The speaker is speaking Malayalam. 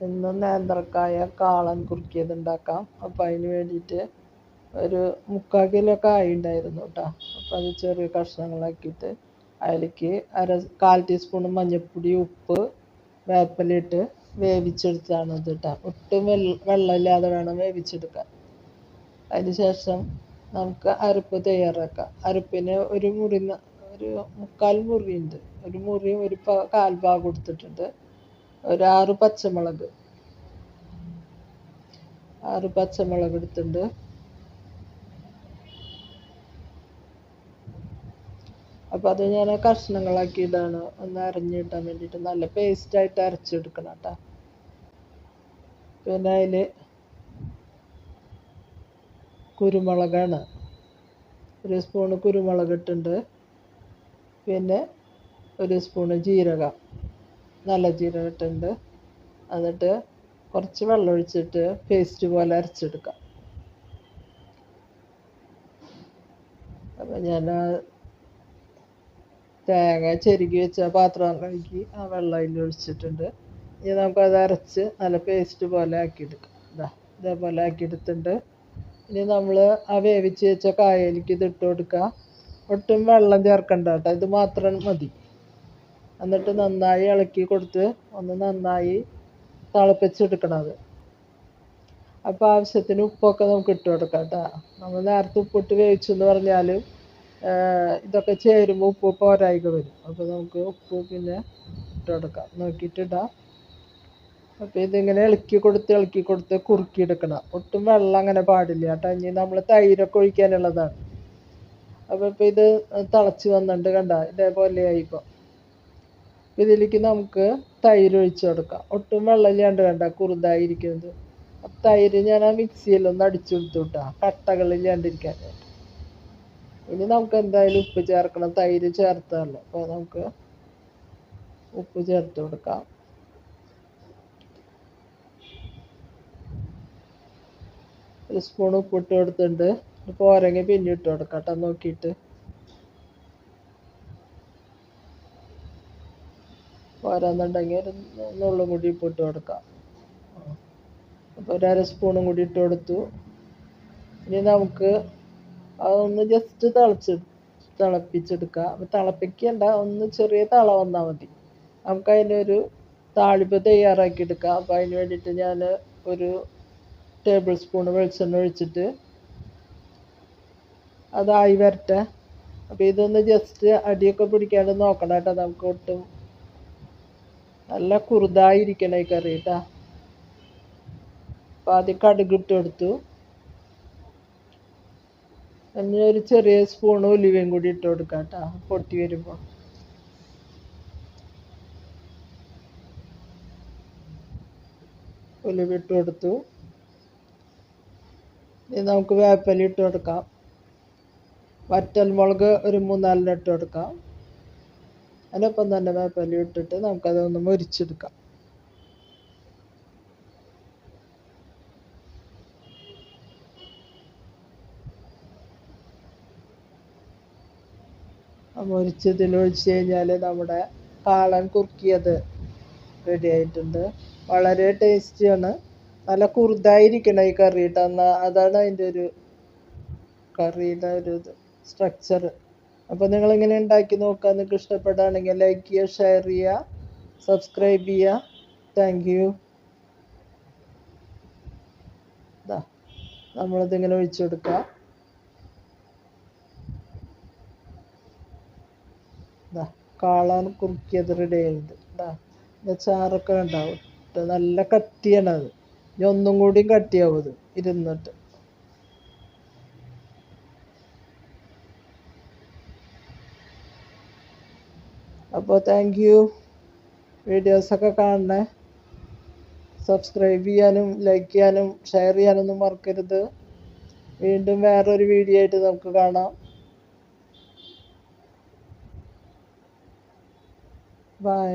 ഇന്ന് നേന്ത്രക്കായ കാളൻ കുറുക്കിയത് ഉണ്ടാക്കാം. അപ്പോൾ അതിന് വേണ്ടിയിട്ട് ഒരു 3/4 കിലോ കായ ഉണ്ടായിരുന്നു കേട്ടോ. അപ്പോൾ അത് ചെറിയ കഷ്ണങ്ങളാക്കിയിട്ട് അതിലേക്ക് 1/4 ടീസ്പൂൺ മഞ്ഞൾപ്പൊടി, ഉപ്പ്, വേപ്പിലയിട്ട് വേവിച്ചെടുത്തതാണ് ഇത് കേട്ടോ. ഒട്ടും വെള്ളമില്ലാതെ വേണം വേവിച്ചെടുക്കാൻ. അതിന് ശേഷം നമുക്ക് അരപ്പ് തയ്യാറാക്കാം. അരപ്പിന് ഒരു 3/4 മുറിയുണ്ട്. ഒരു മുറിയും ഒരു 1/4 ഭാഗം എടുത്തിട്ടുണ്ട്. ഒരു 6 പച്ചമുളക് എടുത്തിട്ടുണ്ട്. അപ്പോൾ അത് ഞാൻ കഷ്ണങ്ങളാക്കിയിട്ടാണ് ഒന്ന് അരഞ്ഞിട്ടാൻ വേണ്ടിയിട്ട് നല്ല പേസ്റ്റായിട്ട് അരച്ചെടുക്കണം കേട്ടോ. പിന്നെ അതിൽ കുരുമുളകാണ്, 1 സ്പൂണ് കുരുമുളക് ഇട്ടുണ്ട്. പിന്നെ 1 സ്പൂണ് ജീരകം, നല്ല ജീരകം ഇട്ടുണ്ട്. എന്നിട്ട് കുറച്ച് വെള്ളം ഒഴിച്ചിട്ട് പേസ്റ്റ് പോലെ അരച്ചെടുക്കാം. അപ്പം ഞാൻ തേങ്ങ ചെരുകി വെച്ച പാത്രം കഴുകി ആ വെള്ളം അതിൽ ഒഴിച്ചിട്ടുണ്ട്. ഇനി നമുക്കത് അരച്ച് നല്ല പേസ്റ്റ് പോലെ ആക്കിയെടുക്കാം. ഇതേപോലെ ആക്കിയെടുത്തിട്ടുണ്ട്. ഇനി നമ്മൾ ആ വേവിച്ച് വെച്ച കായയിലേക്ക് ഇതിട്ട് കൊടുക്കുക. ഒട്ടും വെള്ളം ചേർക്കണ്ട കേട്ടോ, ഇത് മാത്രം മതി. എന്നിട്ട് നന്നായി ഇളക്കി കൊടുത്ത് ഒന്ന് നന്നായി തിളപ്പിച്ചെടുക്കണത്. അപ്പോൾ ആവശ്യത്തിന് ഉപ്പൊക്കെ നമുക്ക് ഇട്ട് കൊടുക്കാം കേട്ടോ. നമ്മൾ നേരത്തെ ഉപ്പിട്ട് വേവിച്ചു എന്ന് പറഞ്ഞാലും ഇതൊക്കെ ചേരുമ്പോൾ ഉപ്പ് പോരായ്ക വരും. അപ്പോൾ നമുക്ക് ഉപ്പ് പിന്നെ ഇട്ട് കൊടുക്കാം, നോക്കിയിട്ടിടാം. അപ്പോൾ ഇതിങ്ങനെ ഇളക്കി കൊടുത്ത് കുറുക്കിയെടുക്കണം. ഒട്ടും വെള്ളം അങ്ങനെ പാടില്ല കേട്ടോ. ഇനി നമ്മൾ തൈരൊക്കെ ഒഴിക്കാനുള്ളതാണ്. അപ്പോൾ ഇപ്പോൾ ഇത് തിളച്ച് വന്നിട്ട് കണ്ട ഇതേപോലെയായി. ഇപ്പോൾ ഇതിലേക്ക് നമുക്ക് തൈര് ഒഴിച്ച് കൊടുക്കാം. ഒട്ടും വെള്ളമില്ലാണ്ട് കണ്ട കുറുതായിരിക്കുന്നത്. അപ്പം തൈര് ഞാൻ ആ മിക്സിയിലൊന്ന് അടിച്ചെടുത്തു കേട്ടോ, കട്ടകളില്ലാണ്ടിരിക്കാൻ. ഇനി നമുക്ക് എന്തായാലും ഉപ്പ് ചേർക്കണം, തൈര് ചേർത്തല്ലോ. അപ്പോൾ നമുക്ക് ഉപ്പ് ചേർത്ത് കൊടുക്കാം. 1 സ്പൂൺ ഉപ്പ് ഇട്ട് കൊടുത്തിട്ടുണ്ട്. പോരെങ്കിൽ പിന്നെ ഇട്ട് കൊടുക്കാം കേട്ടോ, നോക്കിയിട്ട്. പോരാന്നുണ്ടെങ്കിൽ ഒരു നുള്ളും കൂടി ഉപ്പ് ഇട്ട് കൊടുക്കാം. അപ്പോൾ 1/2 സ്പൂണും കൂടി ഇട്ട് കൊടുത്തു. ഇനി നമുക്ക് അതൊന്ന് ജസ്റ്റ് തിളപ്പിച്ചെടുക്കുക. അപ്പോൾ തിളപ്പിക്കണ്ട, ഒന്ന് ചെറിയ തിള വന്നാൽ മതി. നമുക്കതിനൊരു താളിപ്പ് തയ്യാറാക്കിയെടുക്കാം. അപ്പോൾ അതിന് വേണ്ടിയിട്ട് ഞാൻ ഒരു ടേബിൾ സ്പൂൺ വെളിച്ചെണ്ണ ഒഴിച്ചിട്ട് അതായി വരട്ടെ. അപ്പോൾ ഇതൊന്ന് ജസ്റ്റ് അടിയൊക്കെ പിടിക്കാണ്ട് നോക്കണം കേട്ടോ. നമുക്ക് ഒട്ടും നല്ല കുറുതായിരിക്കണം ഈ കറി കേട്ടോ. അപ്പോൾ ആദ്യം കടുക് ഇട്ട് കൊടുത്തു. ഇനി ഒരു ചെറിയ സ്പൂൺ ഉലുവയും കൂടി ഇട്ട് കൊടുക്കാം കേട്ടോ, പൊട്ടി വരുമ്പോൾ. ഉലുവ ഇട്ട് കൊടുത്തു. ഇനി നമുക്ക് വേപ്പില ഇട്ട് കൊടുക്കാം. വറ്റൽമുളക് ഒരു 3-4 ഇട്ട് കൊടുക്കാം. അതിനൊപ്പം തന്നെ വേപ്പില ഇട്ടിട്ട് നമുക്കതൊന്ന് മുരിച്ചെടുക്കാം. മുരിച്ചതിൽ ഒഴിച്ച് കഴിഞ്ഞാൽ നമ്മുടെ കാളൻ കുറുക്കിയത് റെഡി ആയിട്ടുണ്ട്. വളരെ ടേസ്റ്റിയാണ്. നല്ല കുറുതായിരിക്കണം ഈ കറി കേട്ടോ. അതാണ് അതിൻ്റെ ഒരു കറിയുടെ ഒരു സ്ട്രക്ചർ. അപ്പോൾ നിങ്ങളിങ്ങനെ ഉണ്ടാക്കി നോക്കുക. നിങ്ങൾക്ക് ഇഷ്ടപ്പെടുകയാണെങ്കിൽ ലൈക്ക് ചെയ്യുക, ഷെയർ ചെയ്യുക, സബ്സ്ക്രൈബ് ചെയ്യുക. Thank you. നമ്മളിതിങ്ങനെ ഒഴിച്ചു കൊടുക്കുക. കാളൻ കുറുക്കിയത് റെഡി ആയിട്ടുണ്ട്. ചാറൊക്കെ ഉണ്ടാവും. നല്ല കട്ടിയാണത്. ഇനി ഒന്നും കൂടിയും കട്ടിയാവും ഇത് ഇരുന്നിട്ട്. അപ്പോൾ താങ്ക് യു. വീഡിയോസൊക്കെ കാണണേ. സബ്സ്ക്രൈബ് ചെയ്യാനും ലൈക്ക് ചെയ്യാനും ഷെയർ ചെയ്യാനൊന്നും മറക്കരുത്. വീണ്ടും വേറൊരു വീഡിയോ ആയിട്ട് നമുക്ക് കാണാം. ബൈ.